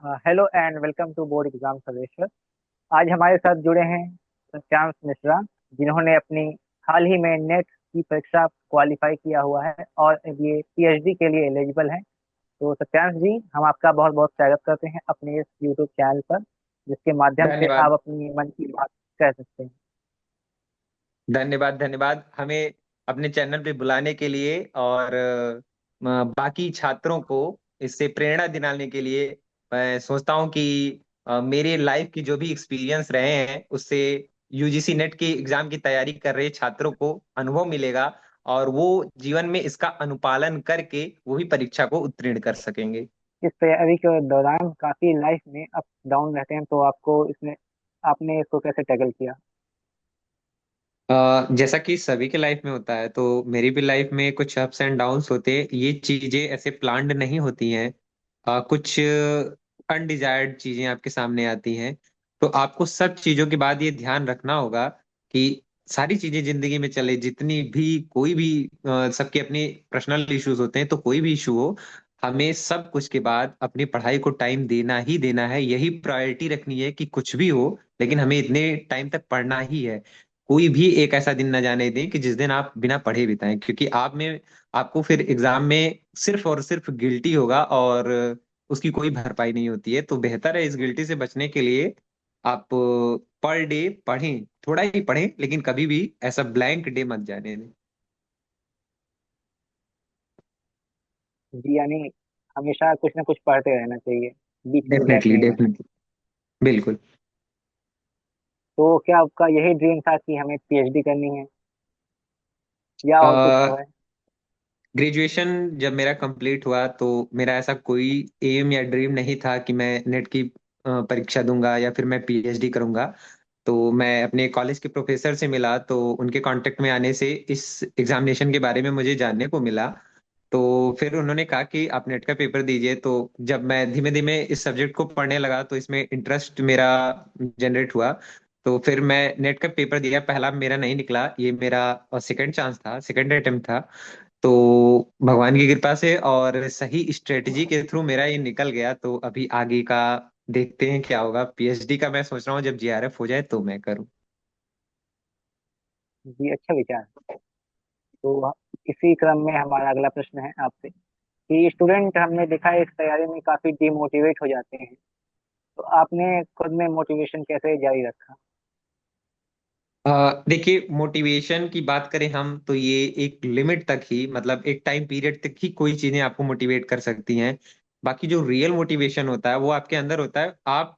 Hello and welcome to board exam Sarveshwar. आज हमारे साथ जुड़े हैं सत्यांश मिश्रा, जिन्होंने अपनी हाल ही में नेट की परीक्षा क्वालिफाई किया हुआ है और ये पीएचडी के लिए एलिजिबल हैं। तो सत्यांश जी, हम आपका बहुत बहुत स्वागत करते हैं अपने इस यूट्यूब चैनल पर, जिसके माध्यम से धन्यवाद। आप अपनी मन की बात कह सकते हैं। धन्यवाद धन्यवाद हमें अपने चैनल पे बुलाने के लिए और बाकी छात्रों को इससे प्रेरणा दिलाने के लिए। मैं सोचता हूँ कि मेरे लाइफ की जो भी एक्सपीरियंस रहे हैं उससे यूजीसी नेट की एग्जाम की तैयारी कर रहे छात्रों को अनुभव मिलेगा और वो जीवन में इसका अनुपालन करके वो भी परीक्षा को उत्तीर्ण कर सकेंगे। इस तैयारी के दौरान काफी लाइफ में अप डाउन रहते हैं, तो आपको इसमें आपने इसको कैसे टैकल किया? जैसा कि सभी के लाइफ में होता है तो मेरी भी लाइफ में कुछ अप्स एंड डाउन्स होते हैं। ये चीजें ऐसे प्लान्ड नहीं होती हैं। कुछ अनडिजायर्ड चीजें आपके सामने आती हैं। तो आपको सब चीजों के बाद ये ध्यान रखना होगा कि सारी चीजें जिंदगी में चले, जितनी भी कोई भी सबके अपने पर्सनल इश्यूज होते हैं, तो कोई भी इशू हो, हमें सब कुछ के बाद अपनी पढ़ाई को टाइम देना ही देना है। यही प्रायोरिटी रखनी है कि कुछ भी हो लेकिन हमें इतने टाइम तक पढ़ना ही है। कोई भी एक ऐसा दिन ना जाने दें कि जिस दिन आप बिना पढ़े बिताएं, क्योंकि आपको फिर एग्जाम में सिर्फ और सिर्फ गिल्टी होगा और उसकी कोई भरपाई नहीं होती है। तो बेहतर है इस गिल्टी से बचने के लिए आप पर डे पढ़ें, थोड़ा ही पढ़ें, लेकिन कभी भी ऐसा ब्लैंक डे मत जाने दें। जी, यानी हमेशा कुछ ना कुछ पढ़ते रहना चाहिए, बीच में गैप डेफिनेटली नहीं लेना। डेफिनेटली। बिल्कुल। तो क्या आपका यही ड्रीम था कि हमें पीएचडी करनी है, या और कुछ तो है? ग्रेजुएशन जब मेरा कंप्लीट हुआ तो मेरा ऐसा कोई एम या ड्रीम नहीं था कि मैं नेट की परीक्षा दूंगा या फिर मैं पीएचडी करूंगा। तो मैं अपने कॉलेज के प्रोफेसर से मिला तो उनके कांटेक्ट में आने से इस एग्जामिनेशन के बारे में मुझे जानने को मिला। तो फिर उन्होंने कहा कि आप नेट का पेपर दीजिए। तो जब मैं धीमे धीमे इस सब्जेक्ट को पढ़ने लगा तो इसमें इंटरेस्ट मेरा जनरेट हुआ। तो फिर मैं नेट का पेपर दिया। पहला मेरा नहीं निकला, ये मेरा सेकंड चांस था, सेकंड अटेम्प्ट था। तो भगवान की कृपा से और सही स्ट्रेटजी के थ्रू मेरा ये निकल गया। तो अभी आगे का देखते हैं क्या होगा। पीएचडी का मैं सोच रहा हूँ जब जीआरएफ हो जाए तो मैं करूँ। जी, अच्छा विचार। तो इसी क्रम में हमारा अगला प्रश्न है आपसे कि स्टूडेंट हमने देखा है इस तैयारी में काफी डिमोटिवेट हो जाते हैं, तो आपने खुद में मोटिवेशन कैसे जारी रखा? देखिए, मोटिवेशन की बात करें हम तो ये एक लिमिट तक ही, मतलब एक टाइम पीरियड तक ही कोई चीजें आपको मोटिवेट कर सकती हैं। बाकी जो रियल मोटिवेशन होता है वो आपके अंदर होता है। आप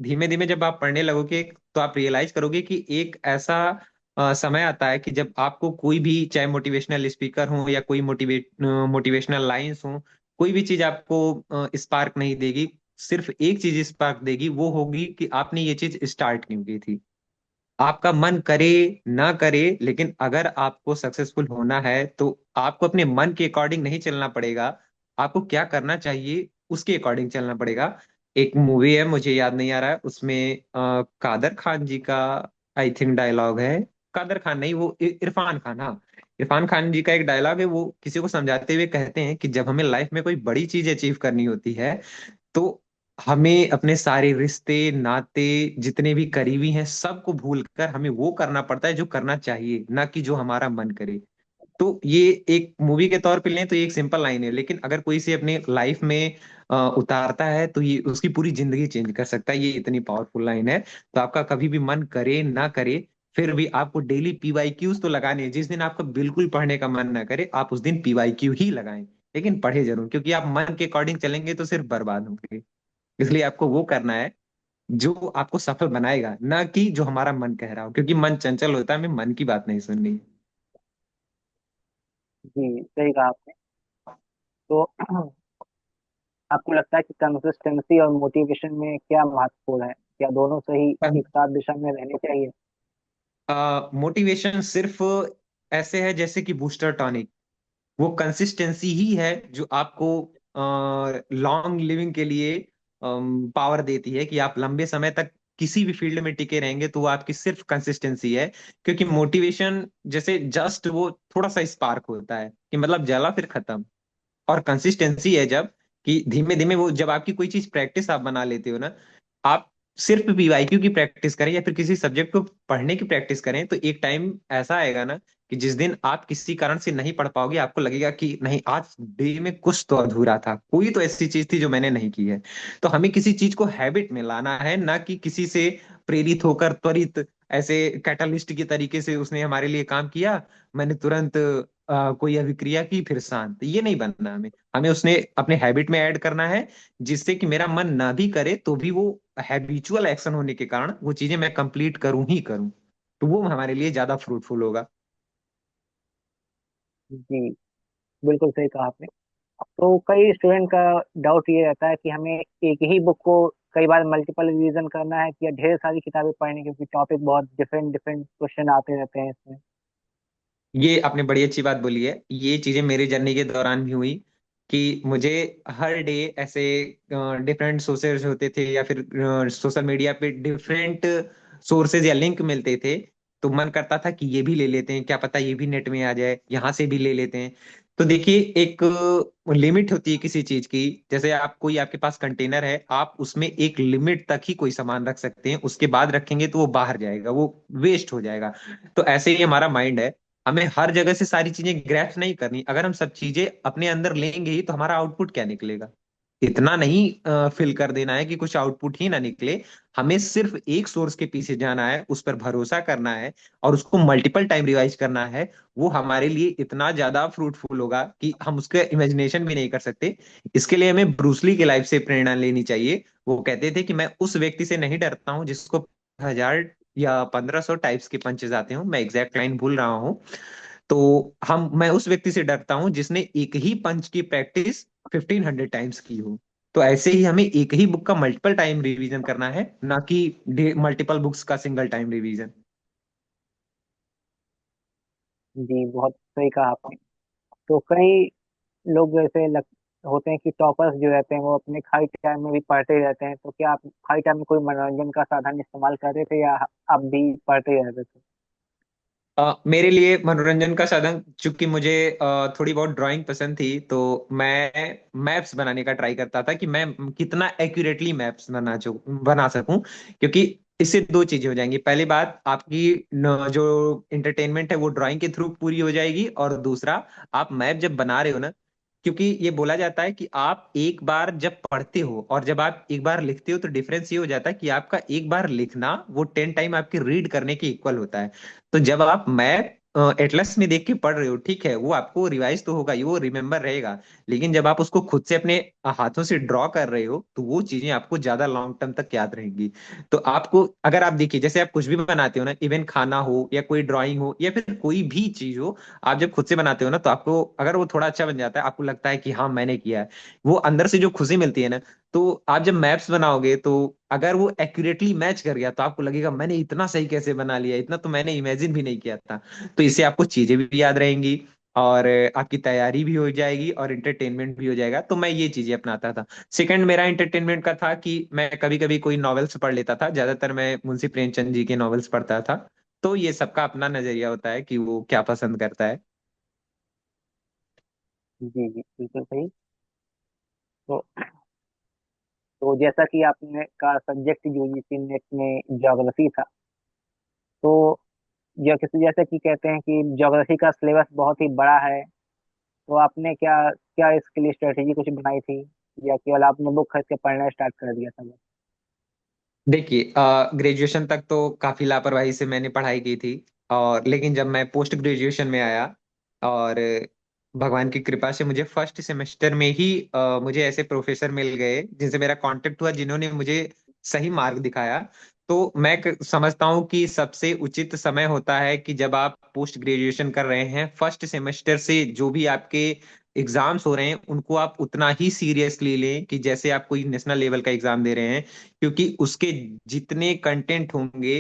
धीमे धीमे जब आप पढ़ने लगोगे तो आप रियलाइज करोगे कि एक ऐसा समय आता है कि जब आपको कोई भी, चाहे मोटिवेशनल स्पीकर हो या कोई मोटिवेशनल लाइंस हो, कोई भी चीज आपको स्पार्क नहीं देगी। सिर्फ एक चीज स्पार्क देगी, वो होगी कि आपने ये चीज स्टार्ट क्यों की थी। आपका मन करे ना करे, लेकिन अगर आपको सक्सेसफुल होना है तो आपको अपने मन के अकॉर्डिंग नहीं चलना पड़ेगा। आपको क्या करना चाहिए उसके अकॉर्डिंग चलना पड़ेगा। एक मूवी है, मुझे याद नहीं आ रहा है, उसमें कादर खान जी का आई थिंक डायलॉग है। कादर खान नहीं, वो इरफान खान, हाँ। इरफान खान जी का एक डायलॉग है, वो किसी को समझाते हुए कहते हैं कि जब हमें लाइफ में कोई बड़ी चीज अचीव करनी होती है तो हमें अपने सारे रिश्ते नाते जितने भी करीबी हैं सबको भूल कर हमें वो करना पड़ता है जो करना चाहिए, ना कि जो हमारा मन करे। तो ये एक मूवी के तौर पे लें तो ये एक सिंपल लाइन है, लेकिन अगर कोई इसे अपने लाइफ में उतारता है तो ये उसकी पूरी जिंदगी चेंज कर सकता है। ये इतनी पावरफुल लाइन है। तो आपका कभी भी मन करे ना करे, फिर भी आपको डेली पीवाईक्यूज तो लगाने हैं। जिस दिन आपका बिल्कुल पढ़ने का मन ना करे आप उस दिन पीवाईक्यू ही लगाएं, लेकिन पढ़े जरूर, क्योंकि आप मन के अकॉर्डिंग चलेंगे तो सिर्फ बर्बाद होंगे। इसलिए आपको वो करना है जो आपको सफल बनाएगा, ना कि जो हमारा मन कह रहा हो, क्योंकि मन चंचल होता है, हमें मन की बात नहीं सुननी है। जी, सही कहा आपने। तो आपको लगता है कि कंसिस्टेंसी और मोटिवेशन में क्या महत्वपूर्ण है? क्या दोनों सही एक साथ दिशा में रहने चाहिए? मोटिवेशन सिर्फ ऐसे है जैसे कि बूस्टर टॉनिक। वो कंसिस्टेंसी ही है जो आपको लॉन्ग लिविंग के लिए पावर देती है कि आप लंबे समय तक किसी भी फील्ड में टिके रहेंगे। तो वो आपकी सिर्फ कंसिस्टेंसी है। क्योंकि मोटिवेशन जैसे जस्ट वो थोड़ा सा स्पार्क होता है कि मतलब जला फिर खत्म। और कंसिस्टेंसी है जब कि धीमे धीमे वो जब आपकी कोई चीज प्रैक्टिस आप बना लेते हो ना, आप सिर्फ पीवाईक्यू की प्रैक्टिस करें या फिर किसी सब्जेक्ट को पढ़ने की प्रैक्टिस करें, तो एक टाइम ऐसा आएगा ना कि जिस दिन आप किसी कारण से नहीं पढ़ पाओगे, आपको लगेगा कि नहीं, आज डे में कुछ तो अधूरा था, कोई तो ऐसी चीज थी जो मैंने नहीं की है। तो हमें किसी चीज को हैबिट में लाना है, ना कि किसी से प्रेरित होकर त्वरित ऐसे कैटलिस्ट की तरीके से उसने हमारे लिए काम किया, मैंने तुरंत कोई अभिक्रिया की फिर शांत, ये नहीं बनना हमें। हमें उसने अपने हैबिट में ऐड करना है, जिससे कि मेरा मन ना भी करे तो भी वो हैबिचुअल एक्शन होने के कारण वो चीजें मैं कंप्लीट करूं ही करूं, तो वो हमारे लिए ज्यादा फ्रूटफुल होगा। जी, बिल्कुल सही कहा आपने। तो कई स्टूडेंट का डाउट ये रहता है कि हमें एक ही बुक को कई बार मल्टीपल रिवीजन करना है कि या ढेर सारी किताबें पढ़नी, क्योंकि टॉपिक बहुत डिफरेंट डिफरेंट क्वेश्चन आते रहते हैं इसमें। ये आपने बड़ी अच्छी बात बोली है, ये चीजें मेरी जर्नी के दौरान भी हुई कि मुझे हर डे ऐसे डिफरेंट सोर्सेज होते थे या फिर सोशल मीडिया पे डिफरेंट सोर्सेज या लिंक मिलते थे, तो मन करता था कि ये भी ले लेते हैं, क्या पता ये भी नेट में आ जाए, यहाँ से भी ले लेते हैं। तो देखिए, एक लिमिट होती है किसी चीज की। जैसे आप कोई आपके पास कंटेनर है, आप उसमें एक लिमिट तक ही कोई सामान रख सकते हैं, उसके बाद रखेंगे तो वो बाहर जाएगा, वो वेस्ट हो जाएगा। तो ऐसे ही हमारा माइंड है, हमें हर जगह से सारी चीजें ग्रैस्प नहीं करनी। अगर हम सब चीजें अपने अंदर लेंगे ही तो हमारा आउटपुट क्या निकलेगा? इतना नहीं फिल कर देना है कि कुछ आउटपुट ही ना निकले। हमें सिर्फ एक सोर्स के पीछे जाना है, उस पर भरोसा करना है और उसको मल्टीपल टाइम रिवाइज करना है। वो हमारे लिए इतना ज्यादा फ्रूटफुल होगा कि हम उसका इमेजिनेशन भी नहीं कर सकते। इसके लिए हमें ब्रूसली की लाइफ से प्रेरणा लेनी चाहिए। वो कहते थे कि मैं उस व्यक्ति से नहीं डरता हूँ जिसको 1000 या 1500 टाइप्स के पंचेस आते हो, मैं एग्जैक्ट लाइन भूल रहा हूँ। तो मैं उस व्यक्ति से डरता हूं जिसने एक ही पंच की प्रैक्टिस 1500 टाइम्स की हो। तो ऐसे ही हमें एक ही बुक का मल्टीपल टाइम रिवीजन करना है, ना कि मल्टीपल बुक्स का सिंगल टाइम रिवीजन। जी, बहुत सही कहा आपने। तो कई लोग जैसे होते हैं कि टॉपर्स जो रहते हैं वो अपने खाली टाइम में भी पढ़ते ही रहते हैं, तो क्या आप खाली टाइम में कोई मनोरंजन का साधन इस्तेमाल कर रहे थे या आप भी पढ़ते ही रहते थे? मेरे लिए मनोरंजन का साधन, चूंकि मुझे थोड़ी बहुत ड्राइंग पसंद थी, तो मैं मैप्स बनाने का ट्राई करता था कि मैं कितना एक्यूरेटली मैप्स बना सकूं। क्योंकि इससे दो चीजें हो जाएंगी। पहली बात, आपकी जो इंटरटेनमेंट है वो ड्राइंग के थ्रू पूरी हो जाएगी, और दूसरा, आप मैप जब बना रहे हो ना, क्योंकि ये बोला जाता है कि आप एक बार जब पढ़ते हो और जब आप एक बार लिखते हो, तो डिफरेंस ये हो जाता है कि आपका एक बार लिखना वो 10 टाइम आपकी रीड करने के इक्वल होता है। तो जब आप मैप एटलस में देख के पढ़ रहे हो, ठीक है, वो आपको रिवाइज तो होगा, ये वो रिमेम्बर रहेगा। लेकिन जब आप उसको खुद से अपने हाथों से ड्रॉ कर रहे हो, तो वो चीजें आपको ज्यादा लॉन्ग टर्म तक याद रहेंगी। तो आपको, अगर आप देखिए, जैसे आप कुछ भी बनाते हो ना, इवन खाना हो या कोई ड्राइंग हो या फिर कोई भी चीज हो, आप जब खुद से बनाते हो ना, तो आपको अगर वो थोड़ा अच्छा बन जाता है, आपको लगता है कि हाँ मैंने किया है, वो अंदर से जो खुशी मिलती है ना। तो आप जब मैप्स बनाओगे, तो अगर वो एक्यूरेटली मैच कर गया, तो आपको लगेगा मैंने इतना सही कैसे बना लिया, इतना तो मैंने इमेजिन भी नहीं किया था। तो इससे आपको चीजें भी याद रहेंगी, और आपकी तैयारी भी हो जाएगी और इंटरटेनमेंट भी हो जाएगा। तो मैं ये चीजें अपनाता था। सेकंड, मेरा इंटरटेनमेंट का था कि मैं कभी कभी कोई नॉवेल्स पढ़ लेता था, ज्यादातर मैं मुंशी प्रेमचंद जी के नॉवेल्स पढ़ता था। तो ये सबका अपना नजरिया होता है कि वो क्या पसंद करता है। जी जी, बिल्कुल सही। तो जैसा कि आपने का सब्जेक्ट यूजीसी नेट में ज्योग्राफी था, तो जो किसी जैसे कि कहते हैं कि ज्योग्राफी का सिलेबस बहुत ही बड़ा है, तो आपने क्या क्या इसके लिए स्ट्रेटेजी कुछ बनाई थी, या केवल आपने बुक खरीद के पढ़ना स्टार्ट कर दिया था? देखिए, ग्रेजुएशन तक तो काफी लापरवाही से मैंने पढ़ाई की थी, और लेकिन जब मैं पोस्ट ग्रेजुएशन में आया, और भगवान की कृपा से मुझे फर्स्ट सेमेस्टर में ही मुझे ऐसे प्रोफेसर मिल गए जिनसे मेरा कांटेक्ट हुआ, जिन्होंने मुझे सही मार्ग दिखाया। तो मैं समझता हूँ कि सबसे उचित समय होता है कि जब आप पोस्ट ग्रेजुएशन कर रहे हैं, फर्स्ट सेमेस्टर से जो भी आपके एग्जाम्स हो रहे हैं, उनको आप उतना ही सीरियसली लें कि जैसे आप कोई नेशनल लेवल का एग्जाम दे रहे हैं। क्योंकि उसके जितने कंटेंट होंगे,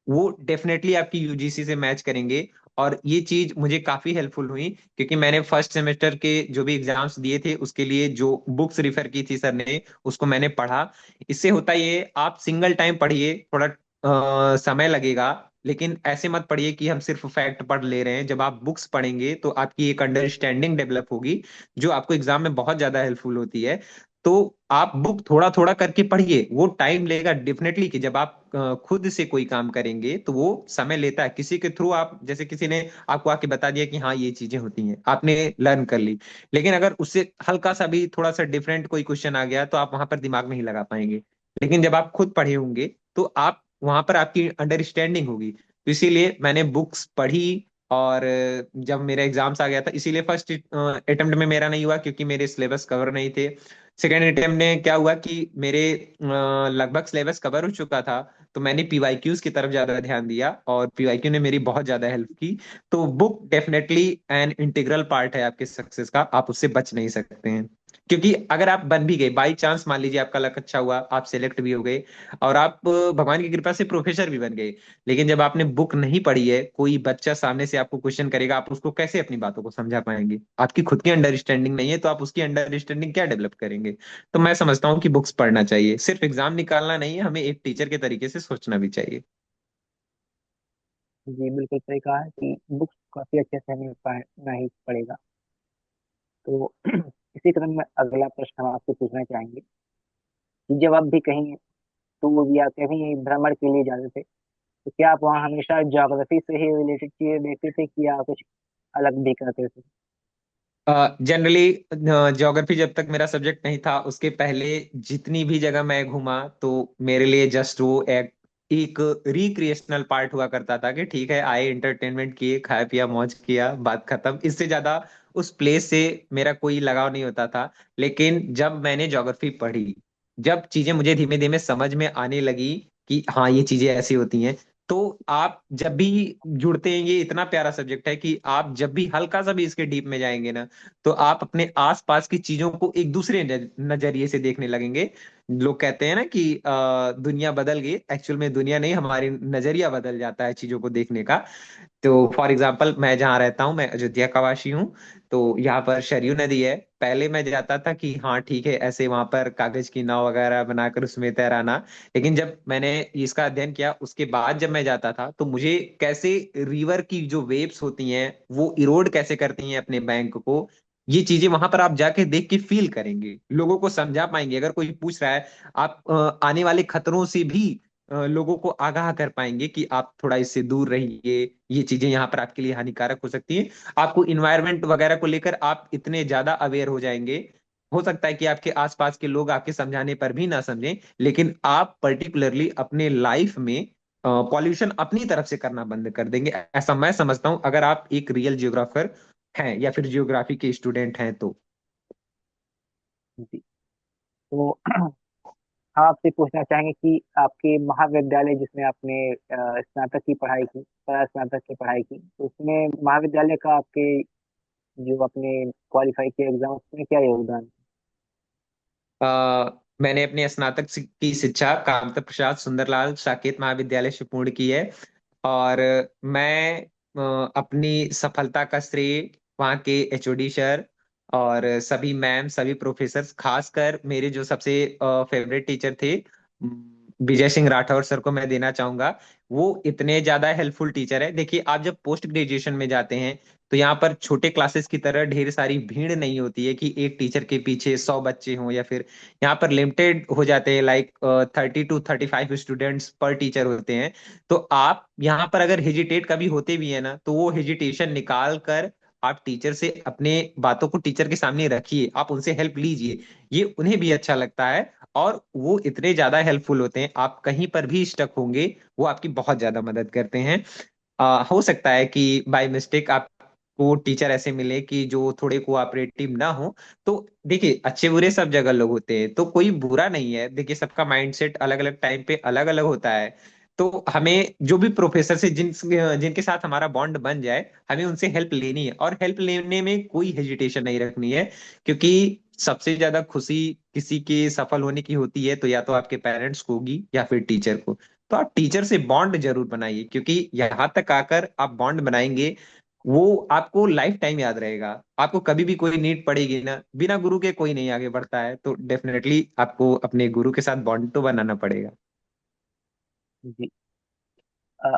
वो डेफिनेटली आपकी यूजीसी से मैच करेंगे। और ये चीज मुझे काफी हेल्पफुल हुई, क्योंकि मैंने फर्स्ट सेमेस्टर के जो भी एग्जाम्स दिए थे, उसके लिए जो बुक्स रिफर की थी सर ने, उसको मैंने पढ़ा। इससे होता ये, आप सिंगल टाइम पढ़िए, थोड़ा समय लगेगा, लेकिन ऐसे मत पढ़िए कि हम सिर्फ फैक्ट पढ़ ले रहे हैं। जब आप बुक्स पढ़ेंगे तो आपकी एक अंडरस्टैंडिंग डेवलप होगी, जो आपको एग्जाम में बहुत ज्यादा हेल्पफुल होती है। तो आप बुक थोड़ा थोड़ा करके पढ़िए, वो टाइम लेगा डेफिनेटली। कि जब आप खुद से कोई काम करेंगे तो वो समय लेता है। किसी के थ्रू आप, जैसे किसी ने आपको आके बता दिया कि हाँ ये चीजें होती हैं, आपने लर्न कर ली, लेकिन अगर उससे हल्का सा भी थोड़ा सा डिफरेंट कोई क्वेश्चन आ गया तो आप वहां पर दिमाग नहीं लगा पाएंगे। लेकिन जब आप खुद पढ़े होंगे तो आप वहां पर आपकी अंडरस्टैंडिंग होगी। तो इसीलिए मैंने बुक्स पढ़ी। और जब मेरा एग्जाम्स आ गया था, इसीलिए फर्स्ट अटेम्प्ट में मेरा नहीं हुआ क्योंकि मेरे सिलेबस कवर नहीं थे। सेकेंड अटेम्प्ट में क्या हुआ कि मेरे लगभग सिलेबस कवर हो चुका था। तो मैंने पीवाईक्यूज की तरफ ज्यादा ध्यान दिया और पीवाईक्यू ने मेरी बहुत ज्यादा हेल्प की। तो book definitely an integral part है आपके सक्सेस का, आप उससे बच नहीं सकते हैं। क्योंकि अगर आप बन भी गए बाई चांस, मान लीजिए आपका लक अच्छा हुआ, आप सेलेक्ट भी हो गए और आप भगवान की कृपा से प्रोफेसर भी बन गए, लेकिन जब आपने बुक नहीं पढ़ी है, कोई बच्चा सामने से आपको क्वेश्चन करेगा, आप उसको कैसे अपनी बातों को समझा पाएंगे? आपकी खुद की अंडरस्टैंडिंग नहीं है तो आप उसकी अंडरस्टैंडिंग क्या डेवलप करेंगे? तो मैं समझता हूँ कि बुक्स पढ़ना चाहिए, सिर्फ एग्जाम निकालना नहीं है, हमें एक टीचर के तरीके से सोचना भी चाहिए। जी बिल्कुल सही कहा है कि बुक्स काफी अच्छे से हमें पढ़ना ही पड़ेगा। तो इसी क्रम में अगला प्रश्न हम आपसे पूछना चाहेंगे कि जब आप भी कहीं टूर या कहीं भ्रमण के लिए जाते थे, तो क्या आप वहाँ हमेशा ज्योग्राफी से ही रिलेटेड चीजें देखते थे कि या कुछ अलग भी करते थे? जनरली ज्योग्राफी जब तक मेरा सब्जेक्ट नहीं था, उसके पहले जितनी भी जगह मैं घूमा तो मेरे लिए जस्ट वो एक रिक्रिएशनल पार्ट हुआ करता था कि ठीक है, आए, एंटरटेनमेंट किए, खाया पिया, मौज किया, बात खत्म। इससे ज्यादा उस प्लेस से मेरा कोई लगाव नहीं होता था। लेकिन जब मैंने ज्योग्राफी पढ़ी, जब चीजें मुझे धीमे धीमे समझ में आने लगी कि हाँ ये चीजें ऐसी होती हैं, तो आप जब भी जुड़ते हैं, ये इतना प्यारा सब्जेक्ट है कि आप जब भी हल्का सा भी इसके डीप में जाएंगे ना, तो आप अपने आसपास की चीजों को एक दूसरे नजरिए से देखने लगेंगे। लोग कहते हैं ना कि दुनिया बदल गई, एक्चुअल में दुनिया नहीं, हमारी नजरिया बदल जाता है चीजों को देखने का। तो फॉर एग्जाम्पल, मैं जहाँ रहता हूँ, मैं अयोध्या का वासी हूँ। तो यहाँ पर सरयू नदी है। पहले मैं जाता था कि हाँ ठीक है, ऐसे वहां पर कागज की नाव वगैरह बनाकर उसमें तैराना। लेकिन जब मैंने इसका अध्ययन किया, उसके बाद जब मैं जाता था तो मुझे कैसे रिवर की जो वेव्स होती हैं वो इरोड कैसे करती हैं अपने बैंक को, ये चीजें वहां पर आप जाके देख के फील करेंगे, लोगों को समझा पाएंगे। अगर कोई पूछ रहा है, आप आने वाले खतरों से भी लोगों को आगाह कर पाएंगे कि आप थोड़ा इससे दूर रहिए, ये चीजें यहाँ पर आपके लिए हानिकारक हो सकती हैं। आपको इन्वायरमेंट वगैरह को लेकर आप इतने ज्यादा अवेयर हो जाएंगे। हो सकता है कि आपके आसपास के लोग आपके समझाने पर भी ना समझें, लेकिन आप पर्टिकुलरली अपने लाइफ में पॉल्यूशन अपनी तरफ से करना बंद कर देंगे। ऐसा मैं समझता हूं, अगर आप एक रियल जियोग्राफर हैं या फिर जियोग्राफी के स्टूडेंट हैं तो। जी। तो हम आपसे पूछना चाहेंगे कि आपके महाविद्यालय जिसमें आपने स्नातक की पढ़ाई की, स्नातक की पढ़ाई की, तो उसमें महाविद्यालय का आपके जो आपने क्वालिफाई किया एग्जाम, उसमें क्या योगदान? मैंने अपनी स्नातक की शिक्षा कामता प्रसाद सुंदरलाल साकेत महाविद्यालय से पूर्ण की है। और मैं अपनी सफलता का श्रेय वहाँ के एचओडी सर और सभी मैम, सभी प्रोफेसर, खासकर मेरे जो सबसे फेवरेट टीचर थे, विजय सिंह राठौर सर को मैं देना चाहूंगा। वो इतने ज्यादा हेल्पफुल टीचर है। देखिए, आप जब पोस्ट ग्रेजुएशन में जाते हैं तो यहाँ पर छोटे क्लासेस की तरह ढेर सारी भीड़ नहीं होती है कि एक टीचर के पीछे 100 बच्चे हों, या फिर यहाँ पर लिमिटेड हो जाते हैं, लाइक 30 to 35 स्टूडेंट्स पर टीचर होते हैं। तो आप यहाँ पर अगर हेजिटेट कभी होते भी है ना, तो वो हेजिटेशन निकाल कर आप टीचर से अपने बातों को टीचर के सामने रखिए, आप उनसे हेल्प लीजिए। ये उन्हें भी अच्छा लगता है। और वो इतने ज्यादा हेल्पफुल होते हैं, आप कहीं पर भी स्टक होंगे वो आपकी बहुत ज्यादा मदद करते हैं। हो सकता है कि बाय मिस्टेक आपको टीचर ऐसे मिले कि जो थोड़े कोऑपरेटिव ना हो। तो देखिए, अच्छे बुरे सब जगह लोग होते हैं, तो कोई बुरा नहीं है। देखिए, सबका माइंडसेट अलग अलग टाइम पे अलग अलग होता है। तो हमें जो भी प्रोफेसर से जिनके साथ हमारा बॉन्ड बन जाए, हमें उनसे हेल्प लेनी है और हेल्प लेने में कोई हेजिटेशन नहीं रखनी है। क्योंकि सबसे ज्यादा खुशी किसी के सफल होने की होती है तो या तो आपके पेरेंट्स को होगी या फिर टीचर को। तो आप टीचर से बॉन्ड जरूर बनाइए, क्योंकि यहाँ तक आकर आप बॉन्ड बनाएंगे, वो आपको लाइफ टाइम याद रहेगा। आपको कभी भी कोई नीड पड़ेगी ना, बिना गुरु के कोई नहीं आगे बढ़ता है, तो डेफिनेटली आपको अपने गुरु के साथ बॉन्ड तो बनाना पड़ेगा। जी। अ,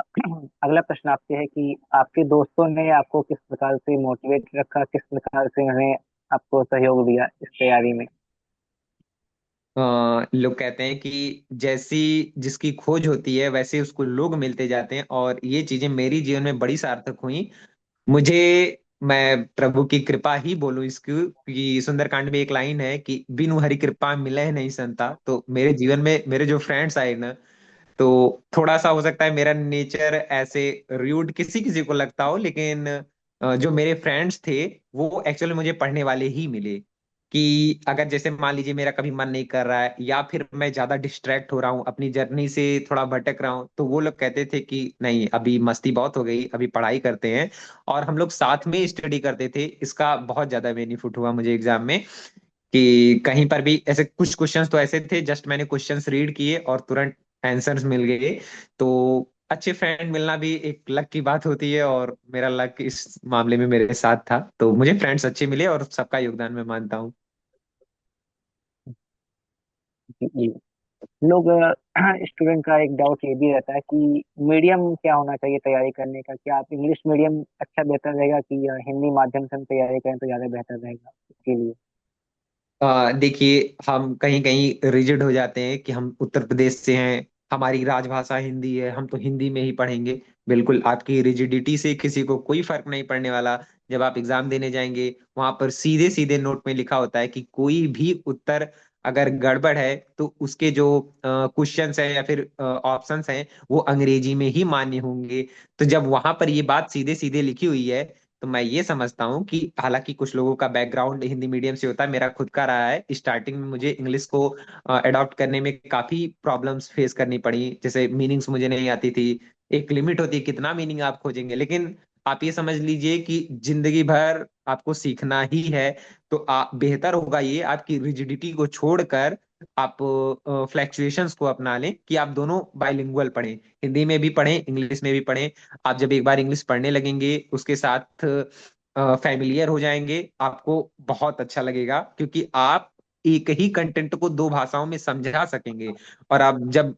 अगला प्रश्न आपसे है कि आपके दोस्तों ने आपको किस प्रकार से मोटिवेट रखा, किस प्रकार से उन्होंने आपको सहयोग दिया इस तैयारी में? लोग कहते हैं कि जैसी जिसकी खोज होती है वैसे उसको लोग मिलते जाते हैं, और ये चीजें मेरी जीवन में बड़ी सार्थक हुई मुझे। मैं प्रभु की कृपा ही बोलूं इसकी, कि सुंदरकांड में एक लाइन है कि बिनु हरि कृपा मिले नहीं संता। तो मेरे जीवन में मेरे जो फ्रेंड्स आए ना, तो थोड़ा सा हो सकता है मेरा नेचर ऐसे रूड किसी किसी को लगता हो, लेकिन जो मेरे फ्रेंड्स थे वो एक्चुअली मुझे पढ़ने वाले ही मिले। कि अगर जैसे मान लीजिए मेरा कभी मन नहीं कर रहा है, या फिर मैं ज्यादा डिस्ट्रैक्ट हो रहा हूँ अपनी जर्नी से, थोड़ा भटक रहा हूँ, तो वो लोग कहते थे कि नहीं अभी मस्ती बहुत हो गई, अभी पढ़ाई करते हैं। और हम लोग साथ में स्टडी करते थे। इसका बहुत ज्यादा बेनिफिट हुआ मुझे एग्जाम में, कि कहीं पर भी ऐसे कुछ क्वेश्चंस तो ऐसे थे, जस्ट मैंने क्वेश्चंस रीड किए और तुरंत आंसर्स मिल गए। तो अच्छे फ्रेंड मिलना भी एक लक की बात होती है, और मेरा लक इस मामले में मेरे साथ था, तो मुझे फ्रेंड्स अच्छे मिले और सबका योगदान मैं मानता हूँ। जी। लोग स्टूडेंट का एक डाउट ये भी रहता है कि मीडियम क्या होना चाहिए तैयारी करने का। क्या आप इंग्लिश मीडियम अच्छा बेहतर रहेगा कि या हिंदी माध्यम से हम तैयारी करें तो ज़्यादा बेहतर रहेगा इसके लिए? देखिए, हम कहीं कहीं रिजिड हो जाते हैं कि हम उत्तर प्रदेश से हैं, हमारी राजभाषा हिंदी है, हम तो हिंदी में ही पढ़ेंगे। बिल्कुल, आपकी रिजिडिटी से किसी को कोई फर्क नहीं पड़ने वाला। जब आप एग्जाम देने जाएंगे, वहां पर सीधे सीधे नोट में लिखा होता है कि कोई भी उत्तर अगर गड़बड़ है तो उसके जो क्वेश्चंस हैं या फिर ऑप्शंस हैं वो अंग्रेजी में ही मान्य होंगे। तो जब वहां पर ये बात सीधे सीधे लिखी हुई है, तो मैं ये समझता हूँ कि हालांकि कुछ लोगों का बैकग्राउंड हिंदी मीडियम से होता है, मेरा खुद का रहा है। स्टार्टिंग में मुझे इंग्लिश को अडॉप्ट करने में काफी प्रॉब्लम्स फेस करनी पड़ी, जैसे मीनिंग्स मुझे नहीं आती थी। एक लिमिट होती है कितना मीनिंग आप खोजेंगे, लेकिन आप ये समझ लीजिए कि जिंदगी भर आपको सीखना ही है। तो बेहतर होगा ये आपकी रिजिडिटी को छोड़कर आप फ्लैक्चुएशंस को अपना लें, कि आप दोनों बाइलिंगुअल पढ़ें, हिंदी में भी पढ़ें इंग्लिश में भी पढ़ें। आप जब एक बार इंग्लिश पढ़ने लगेंगे, उसके साथ फैमिलियर हो जाएंगे, आपको बहुत अच्छा लगेगा, क्योंकि आप एक ही कंटेंट को दो भाषाओं में समझा सकेंगे। और आप जब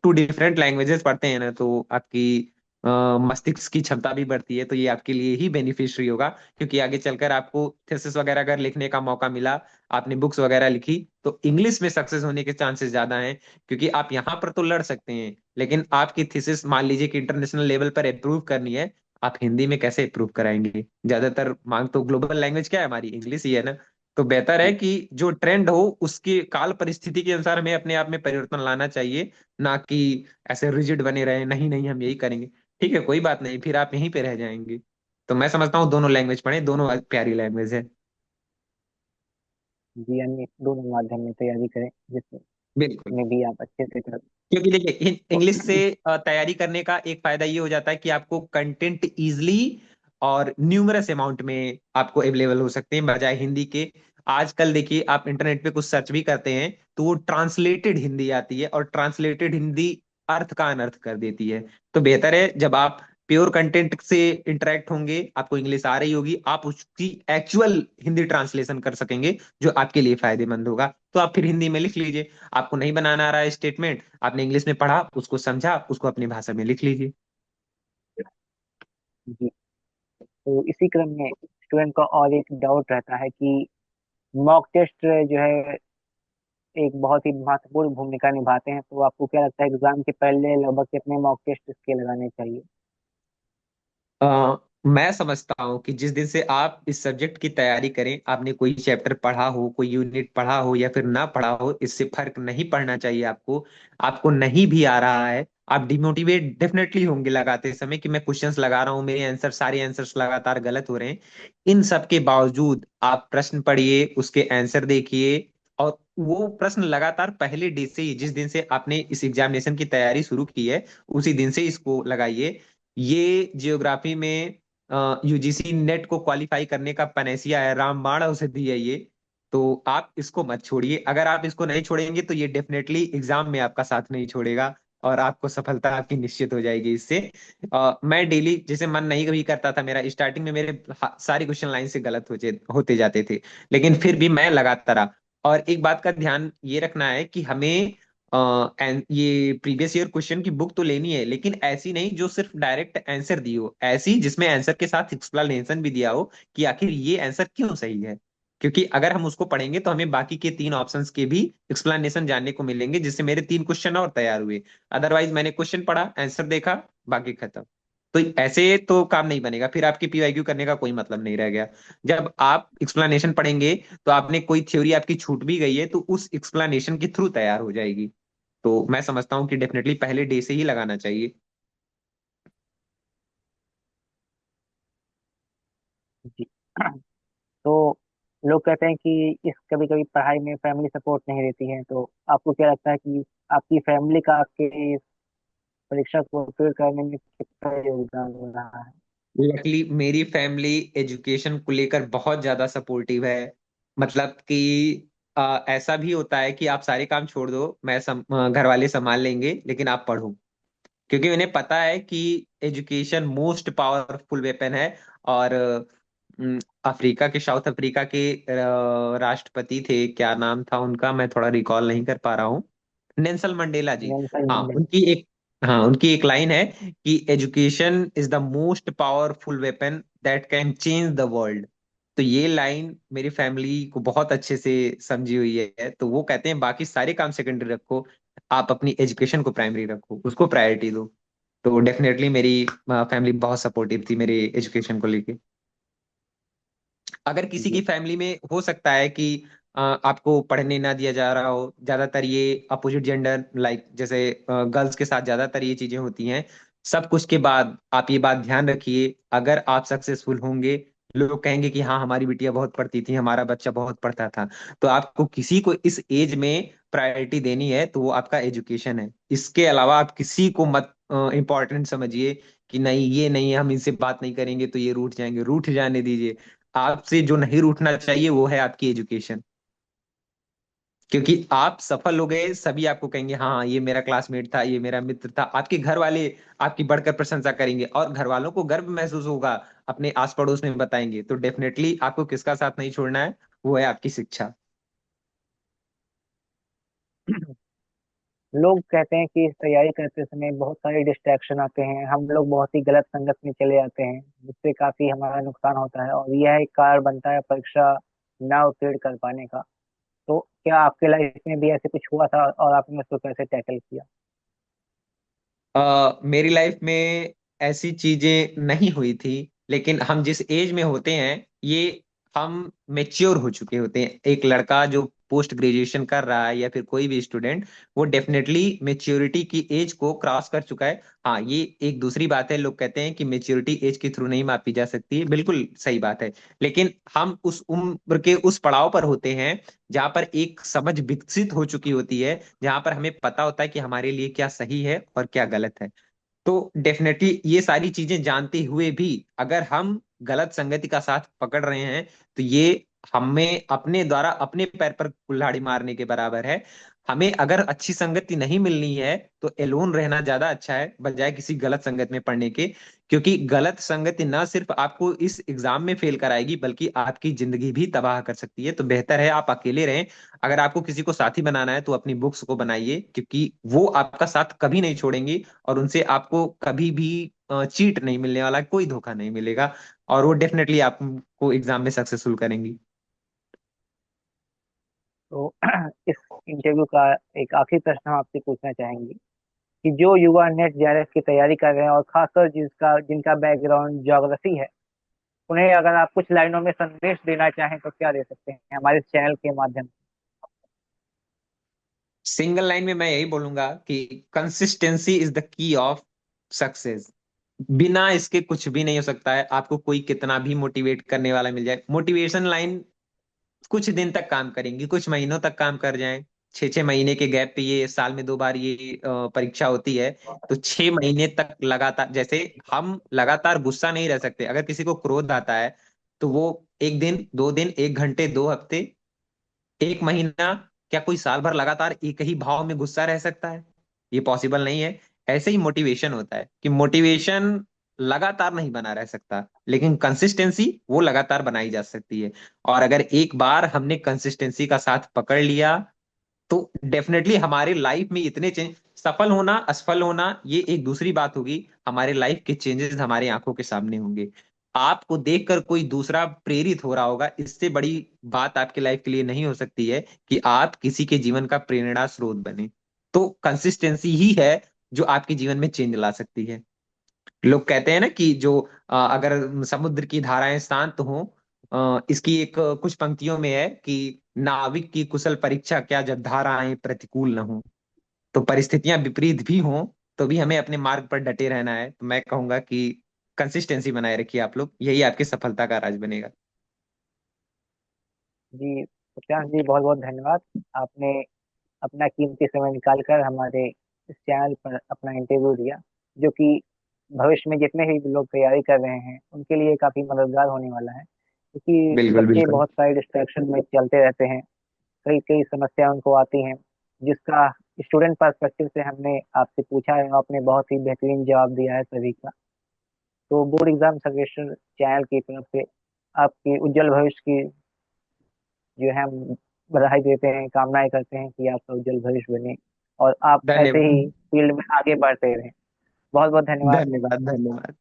टू डिफरेंट लैंग्वेजेस पढ़ते हैं ना, तो आपकी मस्तिष्क की क्षमता भी बढ़ती है। तो ये आपके लिए ही बेनिफिशियरी होगा, क्योंकि आगे चलकर आपको थीसिस वगैरह अगर लिखने का मौका मिला, आपने बुक्स वगैरह लिखी, तो इंग्लिश में सक्सेस होने के चांसेस ज्यादा हैं। क्योंकि आप यहाँ पर तो लड़ सकते हैं, लेकिन आपकी थीसिस मान लीजिए कि इंटरनेशनल लेवल पर अप्रूव करनी है, आप हिंदी में कैसे अप्रूव कराएंगे? ज्यादातर मांग तो ग्लोबल लैंग्वेज क्या है, हमारी इंग्लिश ही है ना। तो बेहतर है कि जो ट्रेंड हो उसकी काल परिस्थिति के अनुसार हमें अपने आप में परिवर्तन लाना चाहिए, ना कि ऐसे रिजिड बने रहे, नहीं नहीं हम यही करेंगे। ठीक है, कोई बात नहीं, फिर आप यहीं पे रह जाएंगे। तो मैं समझता हूँ दोनों लैंग्वेज पढ़ें, दोनों प्यारी लैंग्वेज है। जी, यानी दोनों माध्यम में तैयारी करें जिसमें बिल्कुल। भी आप अच्छे से कर। क्योंकि देखिए तो इंग्लिश से तैयारी करने का एक फायदा ये हो जाता है कि आपको कंटेंट इजिली और न्यूमरस अमाउंट में आपको अवेलेबल हो सकते हैं, बजाय हिंदी के। आजकल देखिए आप इंटरनेट पे कुछ सर्च भी करते हैं तो वो ट्रांसलेटेड हिंदी आती है, और ट्रांसलेटेड हिंदी अर्थ का अनर्थ कर देती है। तो बेहतर है जब आप प्योर कंटेंट से इंटरेक्ट होंगे, आपको इंग्लिश आ रही होगी, आप उसकी एक्चुअल हिंदी ट्रांसलेशन कर सकेंगे, जो आपके लिए फायदेमंद होगा। तो आप फिर हिंदी में लिख लीजिए। आपको नहीं बनाना आ रहा है स्टेटमेंट, आपने इंग्लिश में पढ़ा, उसको समझा, उसको अपनी भाषा में लिख लीजिए। जी, तो इसी क्रम में स्टूडेंट का और एक डाउट रहता है कि मॉक टेस्ट जो है एक बहुत ही महत्वपूर्ण भूमिका निभाते हैं। तो आपको क्या लगता है एग्जाम के पहले लगभग कितने मॉक टेस्ट इसके लगाने चाहिए? मैं समझता हूँ कि जिस दिन से आप इस सब्जेक्ट की तैयारी करें, आपने कोई चैप्टर पढ़ा हो, कोई यूनिट पढ़ा हो या फिर ना पढ़ा हो, इससे फर्क नहीं पड़ना चाहिए आपको। आपको नहीं भी आ रहा है, आप डिमोटिवेट डेफिनेटली होंगे लगाते समय, कि मैं क्वेश्चंस लगा रहा हूँ, मेरे आंसर सारे आंसर्स लगातार गलत हो रहे हैं। इन सब के बावजूद आप प्रश्न पढ़िए, उसके आंसर देखिए, और वो प्रश्न लगातार पहले डे से ही, जिस दिन से आपने इस एग्जामिनेशन की तैयारी शुरू की है, उसी दिन से इसको लगाइए। ये जियोग्राफी में यूजीसी नेट को क्वालिफाई करने का पनेसिया है, रामबाण औषधि है ये। तो आप इसको मत छोड़िए। अगर आप इसको नहीं छोड़ेंगे तो ये डेफिनेटली एग्जाम में आपका साथ नहीं छोड़ेगा, और आपको सफलता आपकी निश्चित हो जाएगी इससे। मैं डेली, जैसे मन नहीं कभी करता था मेरा, स्टार्टिंग में मेरे सारे क्वेश्चन लाइन से गलत होते जाते थे, लेकिन फिर भी मैं लगातार रहा। और एक बात का ध्यान ये रखना है कि हमें एंड ये प्रीवियस ईयर क्वेश्चन की बुक तो लेनी है, लेकिन ऐसी नहीं जो सिर्फ डायरेक्ट आंसर दी हो, ऐसी जिसमें आंसर के साथ एक्सप्लेनेशन भी दिया हो कि आखिर ये आंसर क्यों सही है। क्योंकि अगर हम उसको पढ़ेंगे तो हमें बाकी के 3 ऑप्शंस के भी एक्सप्लेनेशन जानने को मिलेंगे, जिससे मेरे 3 क्वेश्चन और तैयार हुए। अदरवाइज मैंने क्वेश्चन पढ़ा, आंसर देखा, बाकी खत्म। तो ऐसे तो काम नहीं बनेगा, फिर आपकी पीवाईक्यू करने का कोई मतलब नहीं रह गया। जब आप एक्सप्लेनेशन पढ़ेंगे तो आपने कोई थ्योरी आपकी छूट भी गई है तो उस एक्सप्लेनेशन के थ्रू तैयार हो जाएगी। तो मैं समझता हूँ कि डेफिनेटली पहले डे से ही लगाना चाहिए। जी। तो लोग कहते हैं कि इस कभी कभी पढ़ाई में फैमिली सपोर्ट नहीं रहती है, तो आपको क्या लगता है कि आपकी फैमिली का आपके इस परीक्षा को क्लियर करने में कितना योगदान रहा है? लकीली मेरी फैमिली एजुकेशन को लेकर बहुत ज्यादा सपोर्टिव है। मतलब कि ऐसा भी होता है कि आप सारे काम छोड़ दो, घर वाले संभाल लेंगे, लेकिन आप पढ़ो। क्योंकि उन्हें पता है कि एजुकेशन मोस्ट पावरफुल वेपन है। और अफ्रीका के, साउथ अफ्रीका के राष्ट्रपति थे, क्या नाम था उनका, मैं थोड़ा रिकॉल नहीं कर पा रहा हूँ। नेल्सन मंडेला जी। नेल्सन हाँ मंडेला। उनकी एक हाँ उनकी एक लाइन है कि education is the most powerful weapon that can change the world. तो ये लाइन मेरी फैमिली को बहुत अच्छे से समझी हुई है, तो वो कहते हैं बाकी सारे काम सेकेंडरी रखो, आप अपनी एजुकेशन को प्राइमरी रखो, उसको प्रायोरिटी दो। तो डेफिनेटली मेरी फैमिली बहुत सपोर्टिव थी मेरे एजुकेशन को लेके। अगर किसी की जी। फैमिली में हो सकता है कि आपको पढ़ने ना दिया जा रहा हो, ज्यादातर ये अपोजिट जेंडर लाइक जैसे गर्ल्स के साथ ज्यादातर ये चीजें होती हैं। सब कुछ के बाद आप ये बात ध्यान रखिए, अगर आप सक्सेसफुल होंगे, लोग कहेंगे कि हाँ हमारी बिटिया बहुत पढ़ती थी, हमारा बच्चा बहुत पढ़ता था। तो आपको किसी को इस एज में प्रायोरिटी देनी है तो वो आपका एजुकेशन है। इसके अलावा आप किसी को मत इम्पोर्टेंट समझिए कि नहीं ये नहीं, हम इनसे बात नहीं करेंगे तो ये रूठ जाएंगे, रूठ जाने दीजिए। आपसे जो नहीं रूठना चाहिए वो है आपकी एजुकेशन। क्योंकि आप सफल हो गए, सभी आपको कहेंगे हाँ हाँ, ये मेरा क्लासमेट था, ये मेरा मित्र था। आपके घर वाले आपकी बढ़कर प्रशंसा करेंगे और घर वालों को गर्व महसूस होगा, अपने आस पड़ोस में बताएंगे। तो डेफिनेटली आपको किसका साथ नहीं छोड़ना है, वो है आपकी शिक्षा। लोग कहते हैं कि इस तैयारी करते समय बहुत सारे डिस्ट्रैक्शन आते हैं, हम लोग बहुत ही गलत संगत में चले जाते हैं, जिससे काफी हमारा नुकसान होता है और यह एक कारण बनता है परीक्षा ना उत्तीर्ण कर पाने का। तो क्या आपके लाइफ में भी ऐसे कुछ हुआ था और आपने उसको कैसे टैकल किया? मेरी लाइफ में ऐसी चीजें नहीं हुई थी, लेकिन हम जिस एज में होते हैं ये हम मेच्योर हो चुके होते हैं। एक लड़का जो पोस्ट ग्रेजुएशन कर रहा है या फिर कोई भी स्टूडेंट, वो डेफिनेटली मेच्योरिटी की एज को क्रॉस कर चुका है। हाँ ये एक दूसरी बात है, लोग कहते हैं कि मेच्योरिटी एज के थ्रू नहीं मापी जा सकती है, बिल्कुल सही बात है। लेकिन हम उस उम्र के उस पड़ाव पर होते हैं जहां पर एक समझ विकसित हो चुकी होती है, जहां पर हमें पता होता है कि हमारे लिए क्या सही है और क्या गलत है। तो डेफिनेटली ये सारी चीजें जानते हुए भी अगर हम गलत संगति का साथ पकड़ रहे हैं तो ये हमें अपने द्वारा अपने पैर पर कुल्हाड़ी मारने के बराबर है। हमें अगर अच्छी संगति नहीं मिलनी है तो एलोन रहना ज्यादा अच्छा है बजाय किसी गलत संगत में पढ़ने के। क्योंकि गलत संगति ना सिर्फ आपको इस एग्जाम में फेल कराएगी बल्कि आपकी जिंदगी भी तबाह कर सकती है। तो बेहतर है आप अकेले रहें। अगर आपको किसी को साथी बनाना है तो अपनी बुक्स को बनाइए, क्योंकि वो आपका साथ कभी नहीं छोड़ेंगी और उनसे आपको कभी भी चीट नहीं मिलने वाला, कोई धोखा नहीं मिलेगा। और वो डेफिनेटली आपको एग्जाम में सक्सेसफुल करेंगी। तो इस इंटरव्यू का एक आखिरी प्रश्न हम आपसे पूछना चाहेंगे कि जो युवा नेट जेआरएफ की तैयारी कर रहे हैं और खासकर जिनका बैकग्राउंड ज्योग्राफी है, उन्हें अगर आप कुछ लाइनों में संदेश देना चाहें तो क्या दे सकते हैं हमारे चैनल के माध्यम सिंगल लाइन में मैं यही बोलूंगा कि consistency is the key of success. बिना इसके कुछ भी नहीं हो सकता है। आपको कोई कितना भी मोटिवेट करने वाला मिल जाए, मोटिवेशन लाइन कुछ दिन तक काम करेंगी, कुछ महीनों तक काम कर जाएं। 6-6 महीने के गैप पे, ये साल में 2 बार ये परीक्षा होती है। तो 6 महीने तक लगातार, जैसे हम लगातार गुस्सा नहीं रह सकते, अगर किसी को क्रोध आता है तो वो 1 दिन 2 दिन 1 घंटे 2 हफ्ते 1 महीना, क्या कोई साल भर लगातार एक ही भाव में गुस्सा रह सकता है? ये पॉसिबल नहीं है। ऐसे ही मोटिवेशन होता है कि मोटिवेशन लगातार नहीं बना रह सकता, लेकिन कंसिस्टेंसी वो लगातार बनाई जा सकती है। और अगर एक बार हमने कंसिस्टेंसी का साथ पकड़ लिया तो डेफिनेटली हमारे लाइफ में इतने चेंज, सफल होना असफल होना ये एक दूसरी बात होगी, हमारे लाइफ के चेंजेस हमारे आंखों के सामने होंगे। आपको देखकर कोई दूसरा प्रेरित हो रहा होगा, इससे बड़ी बात आपके लाइफ के लिए नहीं हो सकती है कि आप किसी के जीवन का प्रेरणा स्रोत बने। तो कंसिस्टेंसी ही है जो आपके जीवन में चेंज ला सकती है। लोग कहते हैं ना कि जो अगर समुद्र की धाराएं शांत हों, इसकी एक कुछ पंक्तियों में है कि नाविक की कुशल परीक्षा क्या जब धाराएं प्रतिकूल न हो। तो परिस्थितियां विपरीत भी हों तो भी हमें अपने मार्ग पर डटे रहना है। तो मैं कहूंगा कि कंसिस्टेंसी बनाए रखिए आप लोग, यही आपकी सफलता का राज बनेगा। जी सत्यांश जी, बहुत बहुत धन्यवाद। आपने अपना कीमती समय निकालकर हमारे इस चैनल पर अपना इंटरव्यू दिया, जो कि भविष्य में जितने भी लोग तैयारी कर रहे हैं उनके लिए काफी मददगार होने वाला है, क्योंकि बिल्कुल बच्चे बिल्कुल। बहुत सारे डिस्ट्रैक्शन में चलते रहते हैं। कई कई समस्या उनको आती हैं, जिसका स्टूडेंट पर्सपेक्टिव से हमने आपसे पूछा है, आपने बहुत ही बेहतरीन जवाब दिया है सभी का। तो बोर्ड एग्जाम सर्वेक्षण चैनल की तरफ से आपके उज्जवल भविष्य की जो है हम बधाई देते हैं, कामनाएं करते हैं कि आपका उज्जवल भविष्य बने और आप ऐसे धन्यवाद। ही फील्ड में आगे बढ़ते रहें। बहुत बहुत धन्यवाद। धन्यवाद। धन्यवाद।